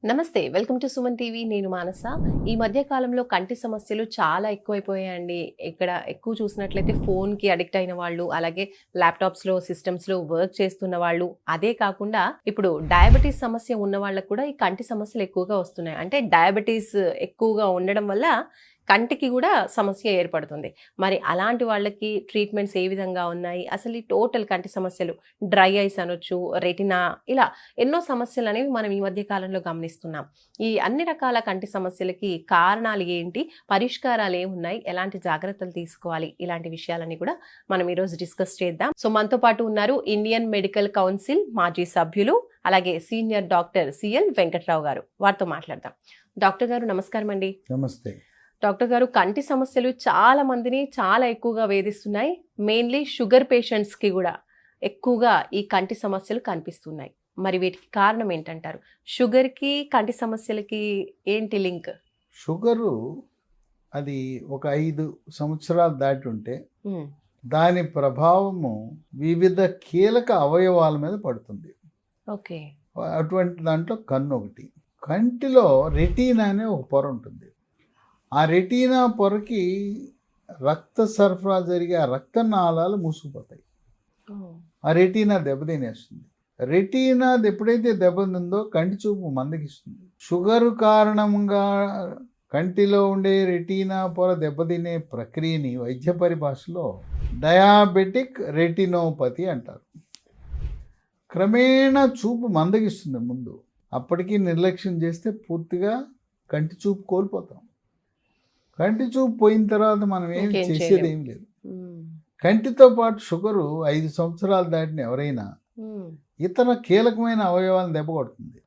నమస్తే, welcome to Suman TV. నేను మానస. ఈ మధ్య కాలంలో కంటి సమస్యలు చాలా ఎక్కువైపోయాయండి. ఇక్కడ ఎక్కువ చూసినట్లయితే ఫోన్కి అడిక్ట్ అయిన వాళ్ళు, అలాగే ల్యాప్టాప్స్లో సిస్టమ్స్లో వర్క్ చేస్తున్న వాళ్ళు, అదే కాకుండా ఇప్పుడు డయాబెటీస్ సమస్య ఉన్న వాళ్ళకు కూడా ఈ కంటి సమస్యలు ఎక్కువగా వస్తున్నాయి. అంటే డయాబెటీస్ ఎక్కువగా ఉండడం వల్ల కంటికి కూడా సమస్య ఏర్పడుతుంది. మరి అలాంటి వాళ్ళకి ట్రీట్మెంట్స్ ఏ విధంగా ఉన్నాయి, అసలు ఈ టోటల్ కంటి సమస్యలు, డ్రై ఐస్ అనొచ్చు, రెటినా, ఇలా ఎన్నో సమస్యలు అనేవి మనం ఈ మధ్య కాలంలో గమనిస్తున్నాం. ఈ అన్ని రకాల కంటి సమస్యలకి కారణాలు ఏంటి, పరిష్కారాలు ఏమున్నాయి, ఎలాంటి జాగ్రత్తలు తీసుకోవాలి, ఇలాంటి విషయాలని కూడా మనం ఈరోజు డిస్కస్ చేద్దాం. సో మనతో పాటు ఉన్నారు ఇండియన్ మెడికల్ కౌన్సిల్ మాజీ సభ్యులు, అలాగే సీనియర్ డాక్టర్ సిఎల్ వెంకట్రావు గారు. వారితో మాట్లాడదాం. డాక్టర్ గారు నమస్కారం అండి. నమస్తే డాక్టర్ గారు, కంటి సమస్యలు చాలా మందిని చాలా ఎక్కువగా వేధిస్తున్నాయి. మెయిన్లీ షుగర్ పేషెంట్స్కి కూడా ఎక్కువగా ఈ కంటి సమస్యలు కనిపిస్తున్నాయి. మరి వీటికి కారణం ఏంటంటారు? షుగర్కి కంటి సమస్యలకి ఏంటి లింక్? షుగరు అది ఒక 5 సంవత్సరాలు దాటి ఉంటే దాని ప్రభావము వివిధ కీలక అవయవాల మీద పడుతుంది. ఓకే. అటువంటి దాంట్లో కన్ను ఒకటి. కంటిలో రెటీనా అనే ఒక పొర ఉంటుంది. ఆ రెటీనా పొరకి రక్త సరఫరా జరిగే ఆ రక్తనాళాలు మూసుకుపోతాయి. ఆ రెటీనా దెబ్బతినేస్తుంది. రెటీనా ఎప్పుడైతే దెబ్బతిందో కంటి చూపు మందగిస్తుంది. షుగరు కారణంగా కంటిలో ఉండే రెటీనా పొర దెబ్బతినే ప్రక్రియని వైద్య పరిభాషలో డయాబెటిక్ రెటినోపతి అంటారు. క్రమేణా చూపు మందగిస్తుంది ముందు. అప్పటికి నిర్లక్ష్యం చేస్తే పూర్తిగా కంటి చూపు కోల్పోతాం. కంటి చూపు పోయిన తర్వాత మనం ఏం చేసేది ఏం లేదు. కంటితో పాటు షుగరు 5 సంవత్సరాలు దాటిన ఎవరైనా ఇతర కీలకమైన అవయవాలను దెబ్బకొడుతుంది.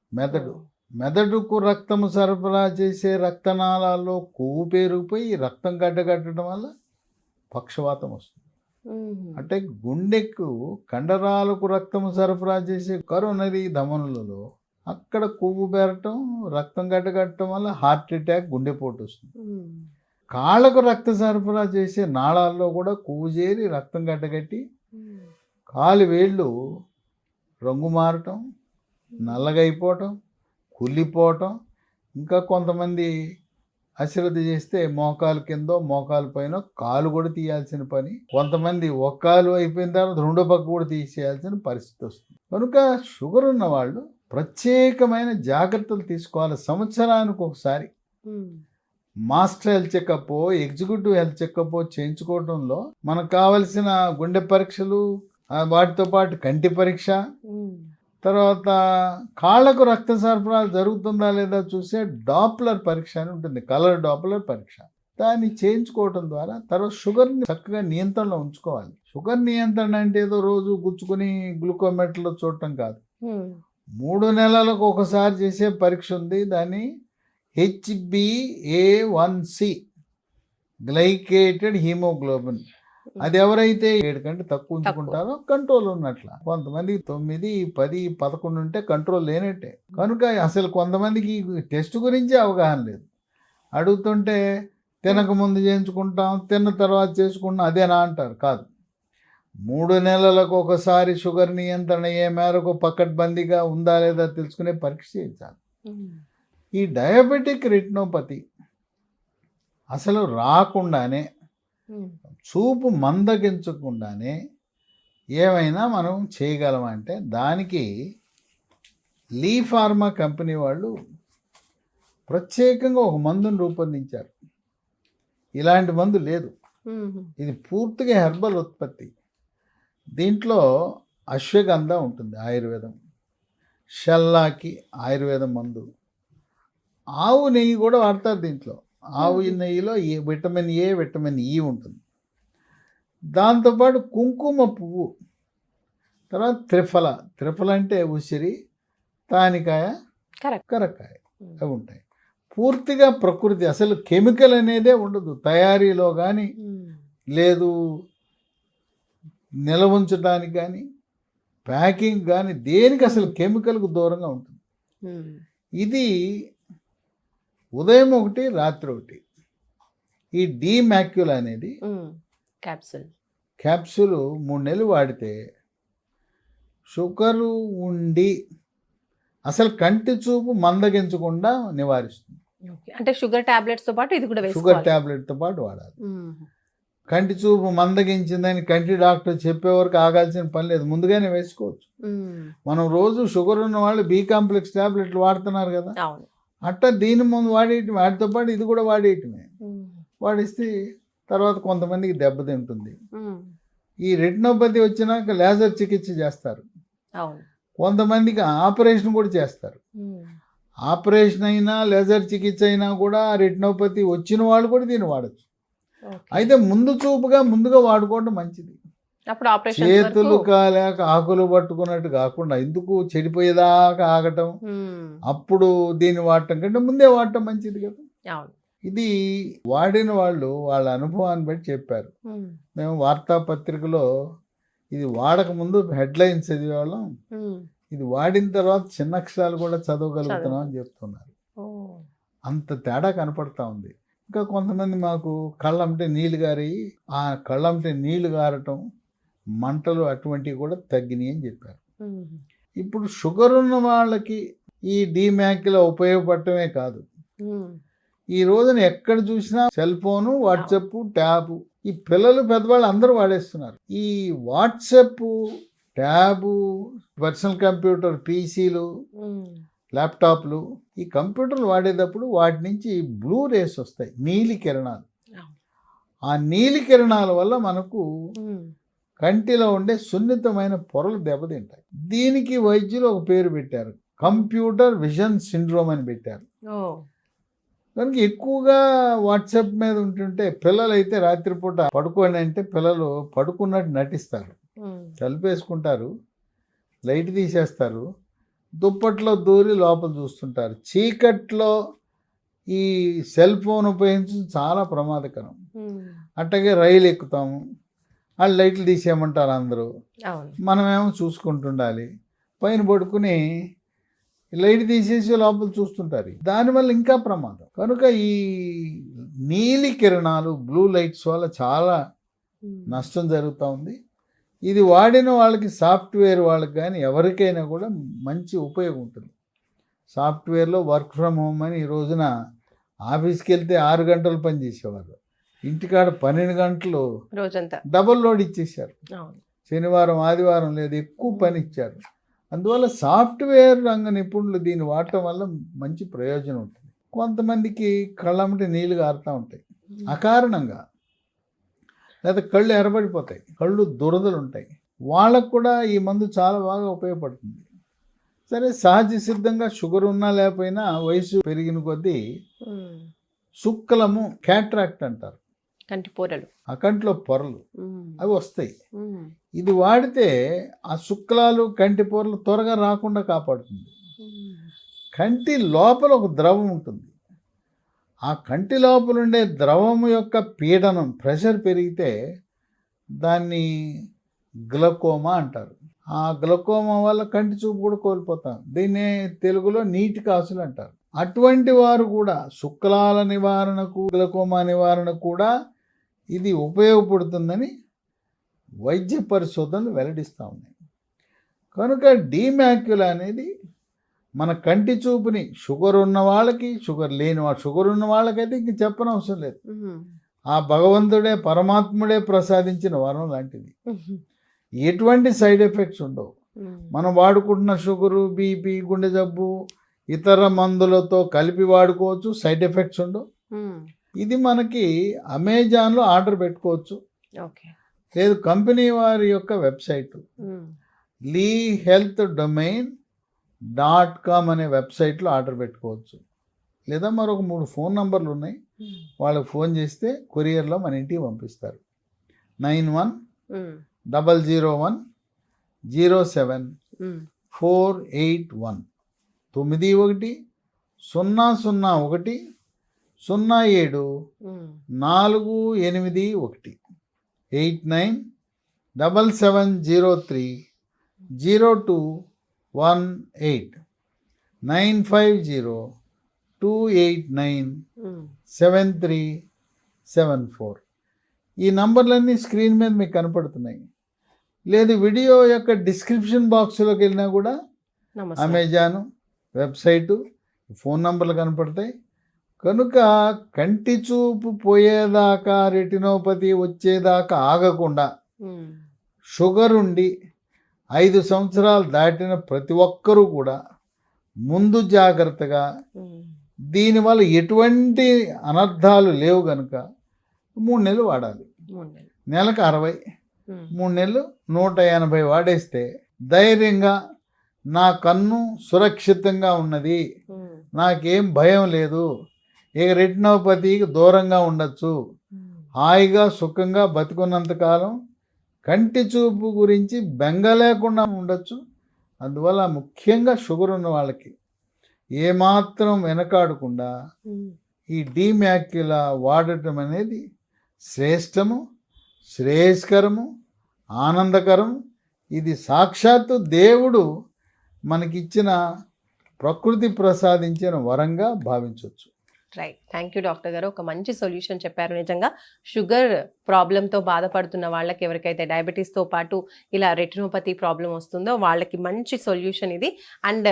మెదడుకు రక్తము సరఫరా చేసే రక్తనాళాల్లో కొవ్వు పేరుకుపోయి రక్తం గడ్డగట్టడం వల్ల పక్షవాతం వస్తుంది. అంటే గుండెకు కండరాలకు రక్తము సరఫరా చేసే కరోనరీ ధమనులలో అక్కడ కొవ్వు పేరటం, రక్తం గడ్డగట్టడం వల్ల హార్ట్ అటాక్, గుండెపోటు వస్తుంది. కాళ్ళకు రక్త సరఫరా చేసే నాళాల్లో కూడా కొవ్వు చేరి రక్తం గడ్డగట్టి కాలు వేళ్ళు రంగు మారటం, నల్లగైపోవటం, కుళ్ళిపోవటం, ఇంకా కొంతమంది అశ్రద్ధ చేస్తే మోకాలు కిందో మోకాలు పైన కాలు కూడా తీయాల్సిన పని, కొంతమంది ఒక కాలు అయిపోయిన తర్వాత రెండో పక్క కూడా తీసేయాల్సిన పరిస్థితి వస్తుంది. కనుక షుగర్ ఉన్న వాళ్ళు ప్రత్యేకమైన జాగ్రత్తలు తీసుకోవాలి. సంవత్సరానికి ఒకసారి master health checkup, executive health checkup చేయించుకోవడంలో మనకు కావలసిన గుండె పరీక్షలు, వాటితో పాటు కంటి పరీక్ష, తర్వాత కాళ్ళకు రక్త సరఫరా జరుగుతుందా లేదా చూసే డాప్లర్ పరీక్ష అని ఉంటుంది, కలర్ డాప్లర్ పరీక్ష. దాన్ని చేయించుకోవటం ద్వారా తర్వాత షుగర్ని చక్కగా నియంత్రణలో ఉంచుకోవాలి. షుగర్ నియంత్రణ అంటే ఏదో రోజు గుచ్చుకుని గ్లూకోమీటర్లో చూడటం కాదు. 3 నెలలకు ఒకసారి చేసే పరీక్ష ఉంది. దాన్ని HbA1c గ్లైకేటెడ్ హీమోగ్లోబిన్. అది ఎవరైతే 7 కంటే తక్కువ ఉంచుకుంటారో కంట్రోల్ ఉన్నట్ల. కొంతమంది 9, 10, 11 ఉంటే కంట్రోల్ లేనట్టే. కనుక అసలు కొంతమందికి టెస్ట్ గురించి అవగాహన లేదు. అడుగుతుంటే తినక ముందు చేయించుకుంటాం, తిన్న తర్వాత చేసుకుంటాం, అదేనా అంటారు. కాదు, 3 నెలలకు ఒకసారి షుగర్ నియంత్రణ ఏ మేరకు పకడ్బందీగా ఉందా లేదా తెలుసుకునే పరీక్ష చేయించాలి. ఈ డయాబెటిక్ రెటినోపతి అసలు రాకుండానే, చూపు మందగించకుండానే ఏమైనా మనం చేయగలమంటే దానికి లీ ఫార్మా కంపెనీ వాళ్ళు ప్రత్యేకంగా ఒక మందును రూపొందించారు. ఇలాంటి మందు లేదు. ఇది పూర్తిగా హెర్బల్ ఉత్పత్తి. దీంట్లో అశ్వగంధ ఉంటుంది, ఆయుర్వేదం, షల్లాకి ఆయుర్వేదం మందు, ఆవు నెయ్యి కూడా వాడతారు దీంట్లో. ఆవు నెయ్యిలో విటమిన్ ఏ, విటమిన్ ఈ ఉంటుంది. దాంతోపాటు కుంకుమ పువ్వు, తర్వాత త్రిఫల అంటే ఉసిరి, తానికాయ, కరక్కాయ, అవి ఉంటాయి. పూర్తిగా ప్రకృతి. అసలు కెమికల్ అనేదే ఉండదు తయారీలో కానీ, లేదు నిల్వ ఉంచడానికి కానీ, ప్యాకింగ్ కానీ, దేనికి అసలు కెమికల్కు దూరంగా ఉంటుంది. ఇది ఉదయం ఒకటి, రాత్రి ఒకటి. ఈ డీమాక్యుల్ అనేది క్యాప్సూల్ 3 నెలలు వాడితే షుగరు ఉండి అసలు కంటి చూపు మందగించకుండా నివారిస్తుంది. ఓకే. అంటే షుగర్ టాబ్లెట్స్‌తో పాటు ఇది కూడా షుగర్ వేసుకోవాలి. ట్యాబ్లెట్తో పాటు వాడాలి. హ్మ్. కంటి చూపు మందగించిందని కంటి డాక్టర్ చెప్పే వరకు ఆగాల్సిన పని లేదు, ముందుగానే వేసుకోవచ్చు. హ్మ్. మనం రోజు షుగర్ ఉన్న వాళ్ళు బి కాంప్లెక్స్ ట్యాబ్లెట్లు వాడుతున్నారు కదా, అవును. అట్టా దీని ముందు వాడేయటం, వాటితో పాటు ఇది కూడా వాడేయటమే. హ్మ్. వాడిస్తే తర్వాత కొంతమందికి దెబ్బతింటుంది. హ్మ్. ఈ రెటినోపతి వచ్చినాక లేజర్ చికిత్స చేస్తారు, అవును. కొంతమందికి ఆపరేషన్ కూడా చేస్తారు. హ్మ్. ఆపరేషన్ అయినా లేజర్ చికిత్స అయినా కూడా రెటినోపతి వచ్చిన వాళ్ళు కూడా దీన్ని వాడచ్చు. ఓకే. అయితే ముందుగా వాడుకోవడం మంచిది. అప్పుడు ఆపరేషన్స్ చేతులు వరకు కాలేక ఆకులు పట్టుకున్నట్టు కాకుండా ఎందుకు చెడిపోయేదాకా ఆగటం, హ్మ్. అప్పుడు దీన్ని వాడటం కంటే ముందే వాడటం మంచిది కదా. అవును. ఇది వాడిన వాళ్ళు వాళ్ళ అనుభవాన్ని బట్టి చెప్పారు. హ్మ్. మేము వార్తాపత్రికలో ఇది వాడకముందు హెడ్లైన్స్ చదివేవాళ్ళం, హ్మ్. ఇది వాడిన తర్వాత చిన్న అక్షరాలు కూడా చదవగలుగుతున్నాం అని చెప్తున్నారు. ఓహ్! అంత తేడా కనపడతా ఉంది. ఇంకా కొంతమంది మాకు కళ్ళంటే నీళ్లు గారి, ఆ కళ్ళంటే నీళ్లు గారటం, మంటలు అటువంటివి కూడా తగ్గినాయి అని చెప్పారు. హ్మ్. ఇప్పుడు షుగర్ ఉన్న వాళ్ళకి ఈ డీమ్యాక్యులా ఉపయోగపడటమే కాదు, హ్మ్. ఈ రోజున ఎక్కడ చూసినా సెల్ ఫోను, వాట్సప్, ట్యాబు, ఈ పిల్లలు పెద్దవాళ్ళు అందరూ వాడేస్తున్నారు. ఈ వాట్సప్, ట్యాబు, పర్సనల్ కంప్యూటర్, పీసీలు, హ్మ్. ల్యాప్టాప్లు, ఈ కంప్యూటర్లు వాడేటప్పుడు వాటి నుంచి బ్లూ రేస్ వస్తాయి, నీలి కిరణాలు. అవును. ఆ నీలి కిరణాల వల్ల మనకు హ్మ్. కంటిలో ఉండే సున్నితమైన పొరలు దెబ్బతింటాయి. దీనికి వైద్యులు ఒక పేరు పెట్టారు, కంప్యూటర్ విజన్ సిండ్రోమ్ అని పెట్టారు. ఓహ్! కనుక ఎక్కువగా వాట్సాప్ మీద ఉంటుంటే పిల్లలైతే రాత్రిపూట పడుకోండి అంటే పిల్లలు పడుకున్నట్టు నటిస్తారు, హ్మ్. తలుపేసుకుంటారు, లైట్ తీసేస్తారు, దుప్పట్లో దూరి లోపల చూస్తుంటారు. చీకట్లో ఈ సెల్ ఫోన్ ఉపయోగించడం చాలా ప్రమాదకరం. హ్మ్. అట్లాగే రైలు ఎక్కుతాము, వాళ్ళు లైట్లు తీసేయమంటారు అందరూ, అవును. మనమేమో చూసుకుంటుండాలి, పైన పడుకుని లైట్ తీసేసి లోపల చూస్తుంటారు. దానివల్ల ఇంకా ప్రమాదం. కనుక ఈ నీలి కిరణాలు, బ్లూ లైట్స్ వల్ల చాలా హ్మ్. నష్టం జరుగుతూ ఉంది. ఇది వాడిన వాళ్ళకి, సాఫ్ట్వేర్ వాళ్ళకి కానీ ఎవరికైనా కూడా మంచి ఉపయోగం ఉంటుంది. సాఫ్ట్వేర్లో వర్క్ ఫ్రమ్ హోమ్ అని ఈ రోజున ఆఫీస్కి వెళ్తే 6 గంటలు పని చేసేవారు, ఇంటికాడ 12 గంటలు రోజంతా. డబుల్ లోడ్ ఇచ్చేసారు. అవును. శనివారం ఆదివారం లేదు, ఎక్కువ పని ఇచ్చారు. అందువల్ల సాఫ్ట్వేర్ రంగ నిపుణులు దీన్ని వాడటం వల్ల మంచి ప్రయోజనం ఉంటుంది. కొంతమందికి కళ్ళమ్మటి నీళ్లు గారుతూ ఉంటాయి అకారణంగా, లేదా కళ్ళు ఎర్రబడిపోతాయి, కళ్ళు దురదలు ఉంటాయి, వాళ్ళకు కూడా ఈ మందు చాలా బాగా ఉపయోగపడుతుంది. సరే, సహజ సిద్ధంగా షుగర్ ఉన్నా లేకపోయినా వయసు పెరిగిన కొద్దీ హ్మ్. శుక్లము, క్యాట్రాక్ట్ అంటారు, కంటి పొరలు. ఆ కంట్లో పొరలు హ్మ్. అవి వస్తాయి. హ్మ్. ఇది వాడితే ఆ శుక్లాలు, కంటి పొరలు త్వరగా రాకుండా కాపాడుతుంది. హ్మ్. కంటి లోపల ఒక ద్రవం ఉంటుంది, ఆ కంటి లోపల ఉండే ద్రవం యొక్క పీడనం, ప్రెషర్ పెరిగితే దాన్ని గ్లకోమా అంటారు. ఆ గ్లకోమా వల్ల కంటి చూపు కూడా కోల్పోతాం. దీన్నే తెలుగులో నీటి కాసులు అంటారు. అటువంటి వారు కూడా శుక్లాల నివారణకు, గ్లకోమా నివారణకు కూడా ఇది ఉపయోగపడుతుందని వైద్య పరిశోధనలు వెల్లడిస్తూ ఉన్నాయి. కనుక డీమ్యాక్యులా అనేది మన కంటి చూపుని, షుగర్ ఉన్న వాళ్ళకి, షుగర్ లేని వాళ్ళు, షుగర్ ఉన్న వాళ్ళకైతే ఇంక చెప్పనవసరం లేదు, హ్మ్. ఆ భగవంతుడే, పరమాత్ముడే ప్రసాదించిన వరం లాంటిది. హ్మ్. ఎటువంటి సైడ్ ఎఫెక్ట్స్ ఉండవు. హ్మ్. మనం వాడుకుంటున్న షుగరు, బీపీ, గుండె జబ్బు ఇతర మందులతో కలిపి వాడుకోవచ్చు, సైడ్ ఎఫెక్ట్స్ ఉండవు. హ్మ్. ఇది మనకి అమెజాన్లో ఆర్డర్ పెట్టుకోవచ్చు, ఓకే. లేదు కంపెనీ వారి యొక్క వెబ్సైట్ హ్మ్. lehealthdomain.com అనే వెబ్సైట్లో ఆర్డర్ పెట్టుకోవచ్చు, లేదా మరొక 3 ఫోన్ నంబర్లు ఉన్నాయి, హ్మ్. వాళ్ళకి ఫోన్ చేస్తే కొరియర్లో మన ఇంటికి పంపిస్తారు. 91-001-07-481 హ్మ్. 91-07-481 89-7703-0218 950-289-7374. ఈ నంబర్లన్నీ స్క్రీన్ మీద మీకు కనపడుతున్నాయి. లేదు వీడియో యొక్క డిస్క్రిప్షన్ బాక్స్లోకి వెళ్ళినా కూడా నమస్తే. అమెజాన్, వెబ్సైటు, ఫోన్ నంబర్లు కనపడతాయి. కనుక కంటి చూపు పోయేదాకా, రెటినోపతి వచ్చేదాకా ఆగకుండా షుగర్ ఉండి 5 సంవత్సరాలు దాటిన ప్రతి ఒక్కరూ కూడా ముందు జాగ్రత్తగా, దీనివల్ల ఎటువంటి అనర్థాలు లేవు కనుక 3 నెలలు వాడాలి. నెలకు 60, 3 నెలలు 180 వాడేస్తే ధైర్యంగా నా కన్ను సురక్షితంగా ఉన్నది, నాకేం భయం లేదు, ఇక రెటినోపతికి దూరంగా ఉండొచ్చు, హాయిగా సుఖంగా బతుకున్నంతకాలం కంటి చూపు గురించి బెంగ లేకుండా ఉండొచ్చు. అందువల్ల ముఖ్యంగా షుగర్ ఉన్న వాళ్ళకి ఏమాత్రం వెనకాడకుండా ఈ డీమ్యాక్యులా వాడటం అనేది శ్రేష్టము, శ్రేయస్కరము, ఆనందకరం. ఇది సాక్షాత్తు దేవుడు మనకిచ్చిన, ప్రకృతి ప్రసాదించిన వరంగా భావించవచ్చు. రైట్, థ్యాంక్ యూ డాక్టర్ గారు. ఒక మంచి సొల్యూషన్ చెప్పారు. నిజంగా షుగర్ ప్రాబ్లంతో బాధపడుతున్న వాళ్ళకి, ఎవరికైతే డయాబెటీస్తో పాటు ఇలా రెటినోపతి ప్రాబ్లం వస్తుందో వాళ్ళకి మంచి సొల్యూషన్ ఇది. అండ్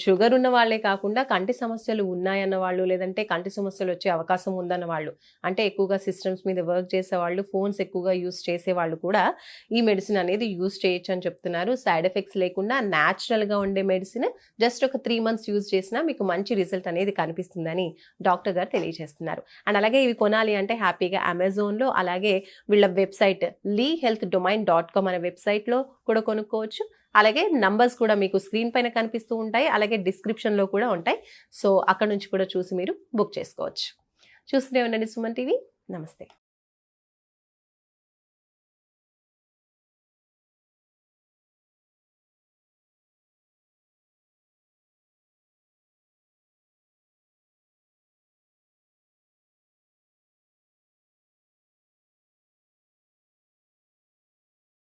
షుగర్ ఉన్న వాళ్ళే కాకుండా కంటి సమస్యలు ఉన్నాయన్న వాళ్ళు, లేదంటే కంటి సమస్యలు వచ్చే అవకాశం ఉందన్న వాళ్ళు, అంటే ఎక్కువగా సిస్టమ్స్ మీద వర్క్ చేసేవాళ్ళు, ఫోన్స్ ఎక్కువగా యూస్ చేసేవాళ్ళు కూడా ఈ మెడిసిన్ అనేది యూస్ చేయొచ్చు అని చెప్తున్నారు. సైడ్ ఎఫెక్ట్స్ లేకుండా న్యాచురల్గా ఉండే మెడిసిన్, జస్ట్ ఒక 3 months యూజ్ చేసినా మీకు మంచి రిజల్ట్ అనేది కనిపిస్తుందని డాక్టర్ గారు తెలియజేస్తున్నారు. అండ్ అలాగే ఇవి కొనాలి అంటే హ్యాపీగా అమెజాన్లో, అలాగే వీళ్ళ వెబ్సైట్ lehealthdomain.com అనే వెబ్సైట్లో కూడా కొనుక్కోవచ్చు. అలాగే నంబర్స్ కూడా మీకు స్క్రీన్ పైన కనిపిస్తూ ఉంటాయి, అలాగే డిస్క్రిప్షన్లో కూడా ఉంటాయి. సో అక్కడ నుంచి కూడా చూసి మీరు బుక్ చేసుకోవచ్చు. చూస్తూనే ఉండండి సుమన్ టీవీ. నమస్తే.